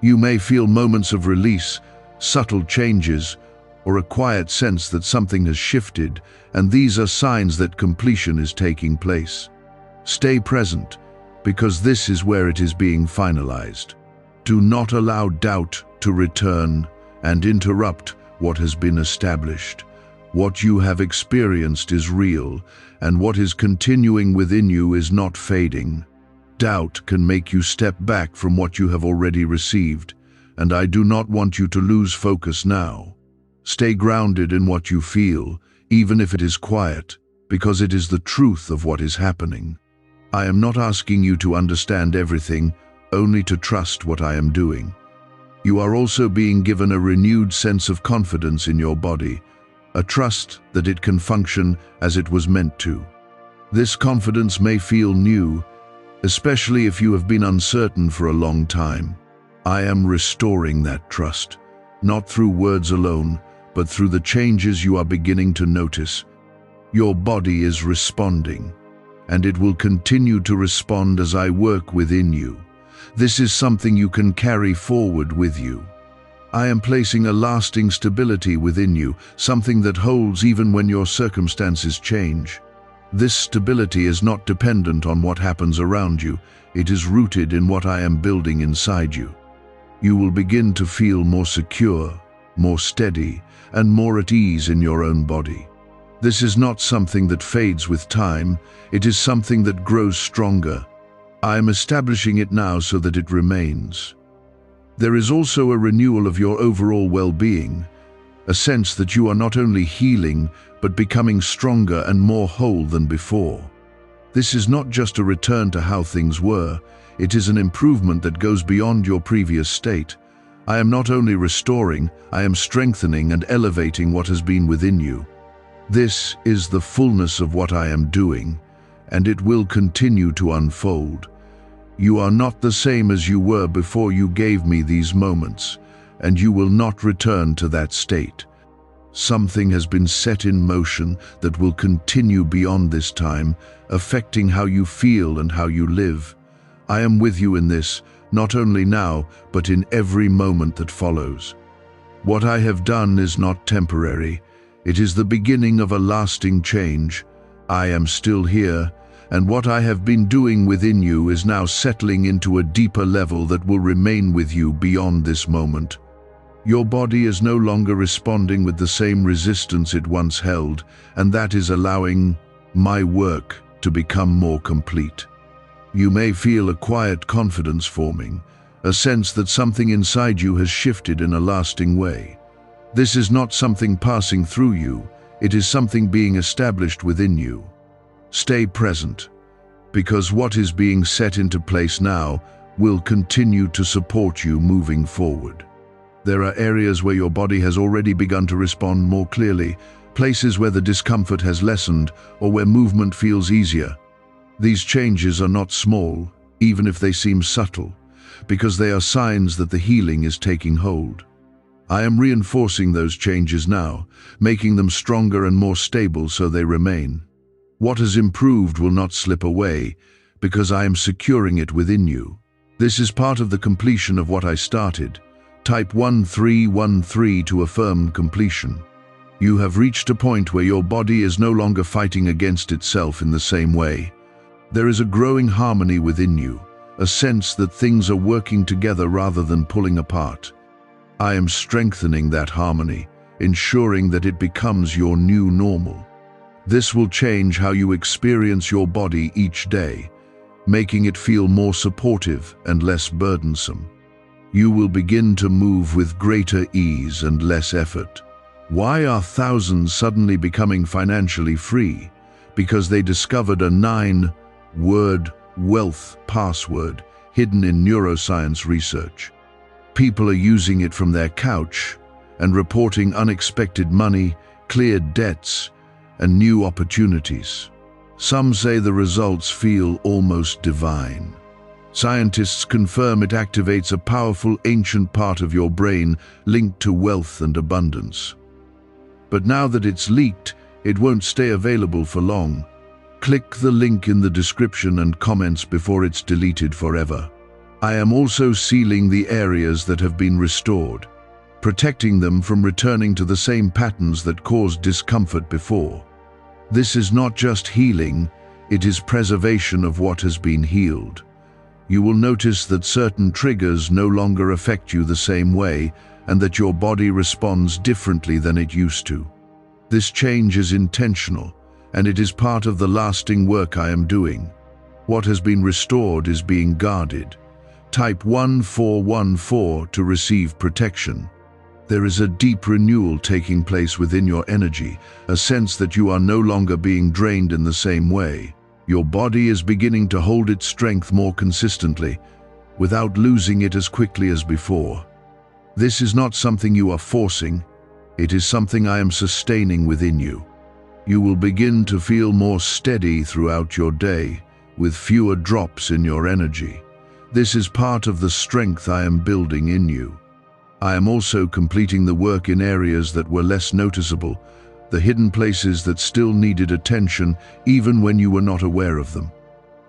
You may feel moments of release, subtle changes, or a quiet sense that something has shifted, and these are signs that completion is taking place. Stay present, because this is where it is being finalized. Do not allow doubt to return and interrupt what has been established. What you have experienced is real, and what is continuing within you is not fading. Doubt can make you step back from what you have already received, and I do not want you to lose focus now. Stay grounded in what you feel, even if it is quiet, because it is the truth of what is happening. I am not asking you to understand everything, only to trust what I am doing. You are also being given a renewed sense of confidence in your body, a trust that it can function as it was meant to. This confidence may feel new, especially if you have been uncertain for a long time. I am restoring that trust, not through words alone, but through the changes you are beginning to notice. Your body is responding, and it will continue to respond as I work within you. This is something you can carry forward with you. I am placing a lasting stability within you, something that holds even when your circumstances change. This stability is not dependent on what happens around you, it is rooted in what I am building inside you. You will begin to feel more secure, more steady, and more at ease in your own body. This is not something that fades with time, it is something that grows stronger, I am establishing it now so that it remains. There is also a renewal of your overall well-being, a sense that you are not only healing, but becoming stronger and more whole than before. This is not just a return to how things were, it is an improvement that goes beyond your previous state. I am not only restoring, I am strengthening and elevating what has been within you. This is the fullness of what I am doing, and it will continue to unfold. You are not the same as you were before you gave me these moments, and you will not return to that state. Something has been set in motion that will continue beyond this time, affecting how you feel and how you live. I am with you in this, not only now, but in every moment that follows. What I have done is not temporary. It is the beginning of a lasting change. I am still here, and what I have been doing within you is now settling into a deeper level that will remain with you beyond this moment. Your body is no longer responding with the same resistance it once held, and that is allowing my work to become more complete. You may feel a quiet confidence forming, a sense that something inside you has shifted in a lasting way. This is not something passing through you, it is something being established within you. Stay present, because what is being set into place now will continue to support you moving forward. There are areas where your body has already begun to respond more clearly, places where the discomfort has lessened or where movement feels easier. These changes are not small, even if they seem subtle, because they are signs that the healing is taking hold. I am reinforcing those changes now, making them stronger and more stable so they remain. What has improved will not slip away, because I am securing it within you. This is part of the completion of what I started. Type 1313 to affirm completion. You have reached a point where your body is no longer fighting against itself in the same way. There is a growing harmony within you, a sense that things are working together rather than pulling apart. I am strengthening that harmony, ensuring that it becomes your new normal. This will change how you experience your body each day, making it feel more supportive and less burdensome. You will begin to move with greater ease and less effort. Why are thousands suddenly becoming financially free? Because they discovered a 9-word wealth password hidden in neuroscience research. People are using it from their couch and reporting unexpected money, cleared debts, and new opportunities. Some say the results feel almost divine. Scientists confirm it activates a powerful ancient part of your brain linked to wealth and abundance. But now that it's leaked, it won't stay available for long. Click the link in the description and comments before it's deleted forever. I am also sealing the areas that have been restored, protecting them from returning to the same patterns that caused discomfort before. This is not just healing, it is preservation of what has been healed. You will notice that certain triggers no longer affect you the same way, and that your body responds differently than it used to. This change is intentional, and it is part of the lasting work I am doing. What has been restored is being guarded. Type 1414 to receive protection. There is a deep renewal taking place within your energy, a sense that you are no longer being drained in the same way. Your body is beginning to hold its strength more consistently, without losing it as quickly as before. This is not something you are forcing, it is something I am sustaining within you. You will begin to feel more steady throughout your day, with fewer drops in your energy. This is part of the strength I am building in you. I am also completing the work in areas that were less noticeable, the hidden places that still needed attention even when you were not aware of them.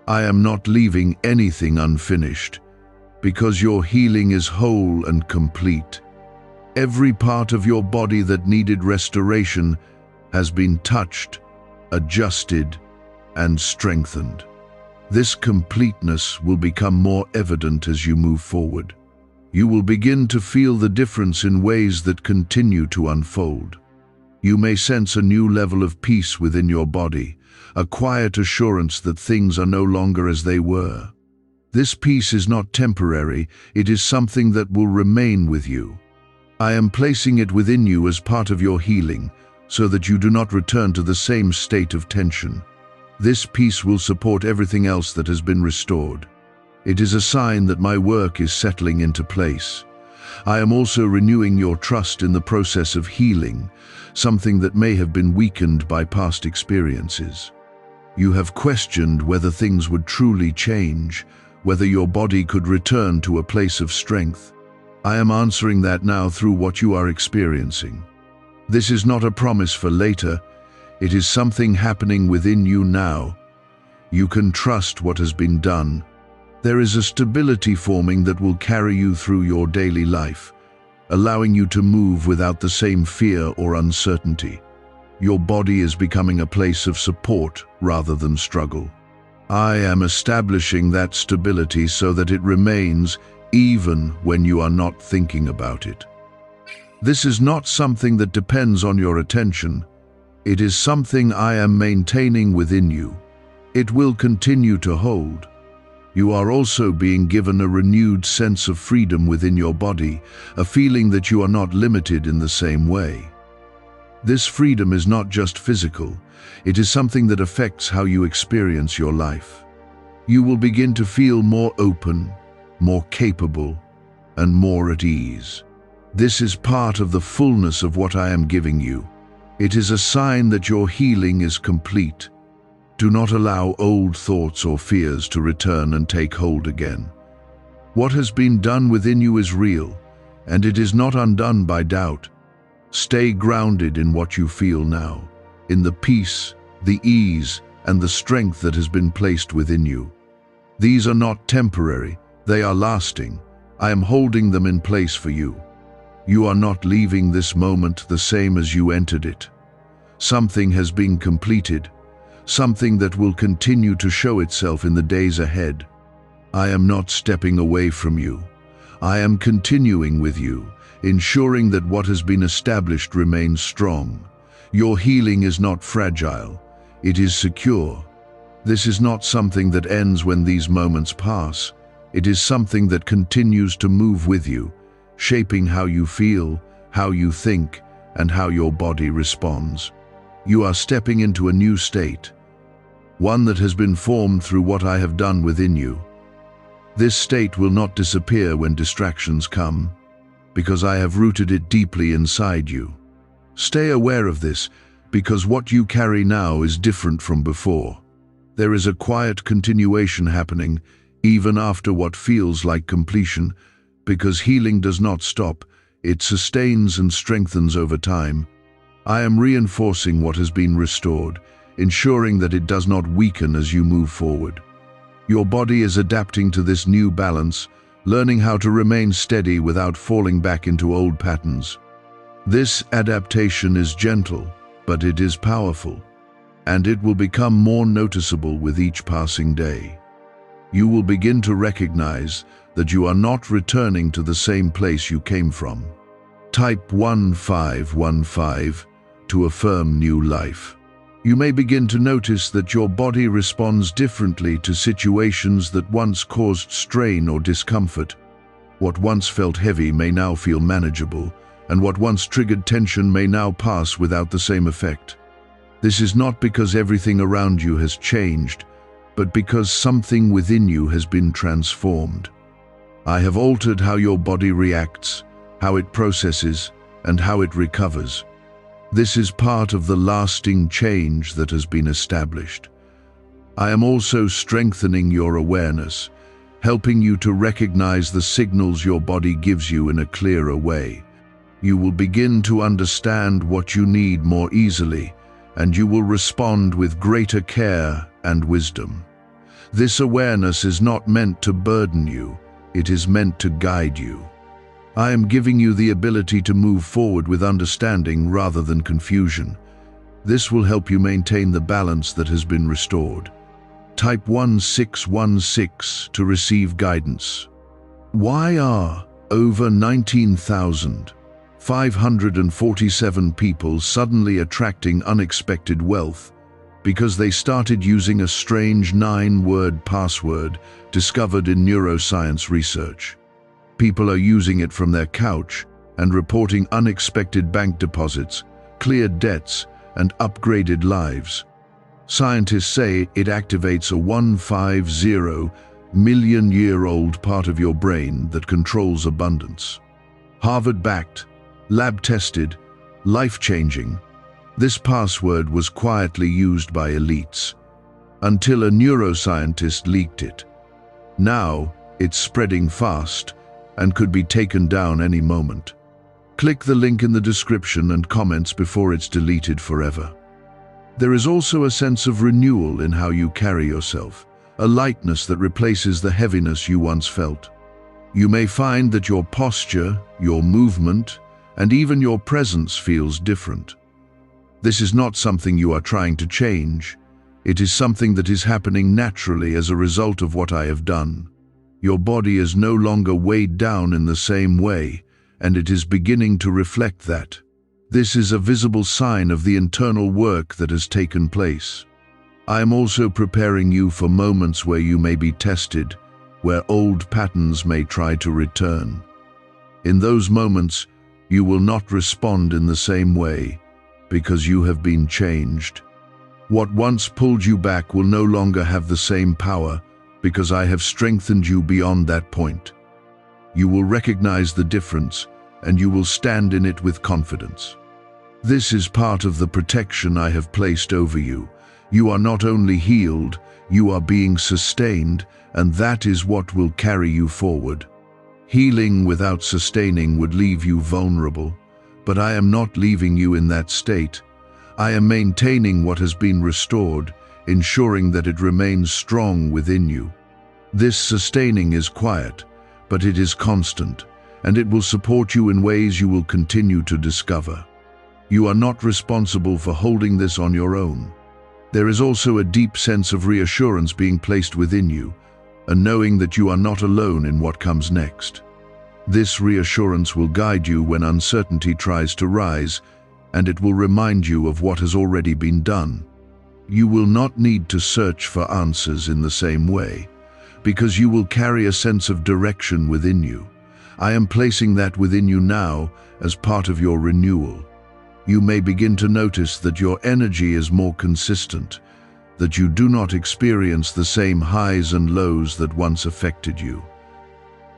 I am not leaving anything unfinished, because your healing is whole and complete. Every part of your body that needed restoration has been touched, adjusted, and strengthened. This completeness will become more evident as you move forward. You will begin to feel the difference in ways that continue to unfold. You may sense a new level of peace within your body, a quiet assurance that things are no longer as they were. This peace is not temporary, it is something that will remain with you. I am placing it within you as part of your healing, so that you do not return to the same state of tension. This peace will support everything else that has been restored. It is a sign that my work is settling into place. I am also renewing your trust in the process of healing, something that may have been weakened by past experiences. You have questioned whether things would truly change, whether your body could return to a place of strength. I am answering that now through what you are experiencing. This is not a promise for later, it is something happening within you now. You can trust what has been done. There is a stability forming that will carry you through your daily life, allowing you to move without the same fear or uncertainty. Your body is becoming a place of support rather than struggle. I am establishing that stability so that it remains even when you are not thinking about it. This is not something that depends on your attention. It is something I am maintaining within you. It will continue to hold. You are also being given a renewed sense of freedom within your body, a feeling that you are not limited in the same way. This freedom is not just physical, it is something that affects how you experience your life. You will begin to feel more open, more capable, and more at ease. This is part of the fullness of what I am giving you. It is a sign that your healing is complete. Do not allow old thoughts or fears to return and take hold again. What has been done within you is real, and it is not undone by doubt. Stay grounded in what you feel now, in the peace, the ease, and the strength that has been placed within you. These are not temporary, they are lasting. I am holding them in place for you. You are not leaving this moment the same as you entered it. Something has been completed, something that will continue to show itself in the days ahead. I am not stepping away from you. I am continuing with you, ensuring that what has been established remains strong. Your healing is not fragile, it is secure. This is not something that ends when these moments pass. It is something that continues to move with you, shaping how you feel, how you think, and how your body responds. You are stepping into a new state, one that has been formed through what I have done within you. This state will not disappear when distractions come, because I have rooted it deeply inside you. Stay aware of this, because what you carry now is different from before. There is a quiet continuation happening, even after what feels like completion, because healing does not stop, it sustains and strengthens over time. I am reinforcing what has been restored, ensuring that it does not weaken as you move forward. Your body is adapting to this new balance, learning how to remain steady without falling back into old patterns. This adaptation is gentle, but it is powerful, and it will become more noticeable with each passing day. You will begin to recognize that you are not returning to the same place you came from. Type 1515 to affirm new life. You may begin to notice that your body responds differently to situations that once caused strain or discomfort. What once felt heavy may now feel manageable, and what once triggered tension may now pass without the same effect. This is not because everything around you has changed, but because something within you has been transformed. I have altered how your body reacts, how it processes, and how it recovers. This is part of the lasting change that has been established. I am also strengthening your awareness, helping you to recognize the signals your body gives you in a clearer way. You will begin to understand what you need more easily, and you will respond with greater care and wisdom. This awareness is not meant to burden you, it is meant to guide you. I am giving you the ability to move forward with understanding rather than confusion. This will help you maintain the balance that has been restored. Type 1616 to receive guidance. Why are over 19,547 people suddenly attracting unexpected wealth, because they started using a strange 9-word password discovered in neuroscience research. People are using it from their couch and reporting unexpected bank deposits, cleared debts, and upgraded lives. Scientists say it activates a 150-million-year-old part of your brain that controls abundance. Harvard-backed, lab-tested, life-changing, this password was quietly used by elites, until a neuroscientist leaked it. Now, it's spreading fast and could be taken down any moment. Click the link in the description and comments before it's deleted forever. There is also a sense of renewal in how you carry yourself, a lightness that replaces the heaviness you once felt. You may find that your posture, your movement, and even your presence feels different. This is not something you are trying to change. It is something that is happening naturally as a result of what I have done. Your body is no longer weighed down in the same way, and it is beginning to reflect that. This is a visible sign of the internal work that has taken place. I am also preparing you for moments where you may be tested, where old patterns may try to return. In those moments, you will not respond in the same way, because you have been changed. What once pulled you back will no longer have the same power, because I have strengthened you beyond that point. You will recognize the difference, and you will stand in it with confidence. This is part of the protection I have placed over you. You are not only healed, you are being sustained, and that is what will carry you forward. Healing without sustaining would leave you vulnerable, but I am not leaving you in that state. I am maintaining what has been restored, ensuring that it remains strong within you. This sustaining is quiet, but it is constant, and it will support you in ways you will continue to discover. You are not responsible for holding this on your own. There is also a deep sense of reassurance being placed within you, and knowing that you are not alone in what comes next. This reassurance will guide you when uncertainty tries to rise, and it will remind you of what has already been done. You will not need to search for answers in the same way, because you will carry a sense of direction within you. I am placing that within you now as part of your renewal. You may begin to notice that your energy is more consistent, that you do not experience the same highs and lows that once affected you.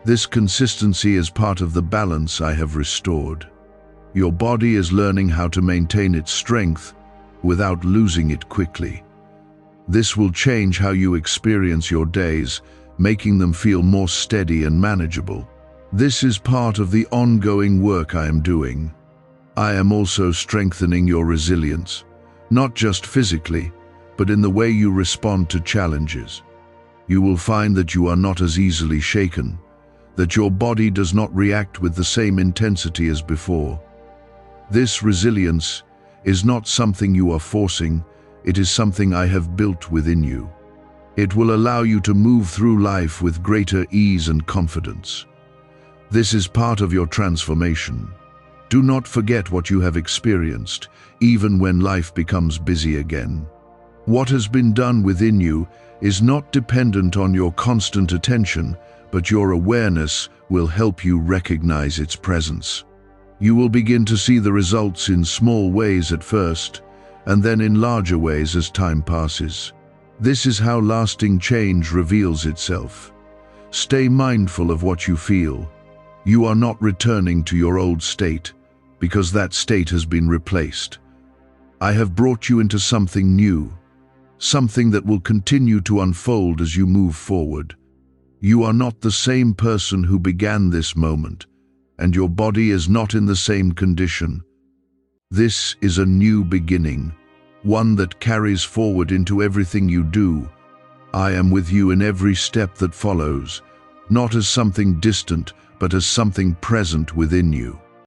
This consistency is part of the balance I have restored. Your body is learning how to maintain its strength without losing it quickly. This will change how you experience your days, making them feel more steady and manageable. This is part of the ongoing work I am doing. I am also strengthening your resilience, not just physically, but in the way you respond to challenges. You will find that you are not as easily shaken, that your body does not react with the same intensity as before. This resilience is not something you are forcing, it is something I have built within you. It will allow you to move through life with greater ease and confidence. This is part of your transformation. Do not forget what you have experienced, even when life becomes busy again. What has been done within you is not dependent on your constant attention, but your awareness will help you recognize its presence. You will begin to see the results in small ways at first, and then in larger ways as time passes. This is how lasting change reveals itself. Stay mindful of what you feel. You are not returning to your old state, because that state has been replaced. I have brought you into something new, something that will continue to unfold as you move forward. You are not the same person who began this moment, and your body is not in the same condition. This is a new beginning, one that carries forward into everything you do. I am with you in every step that follows, not as something distant, but as something present within you.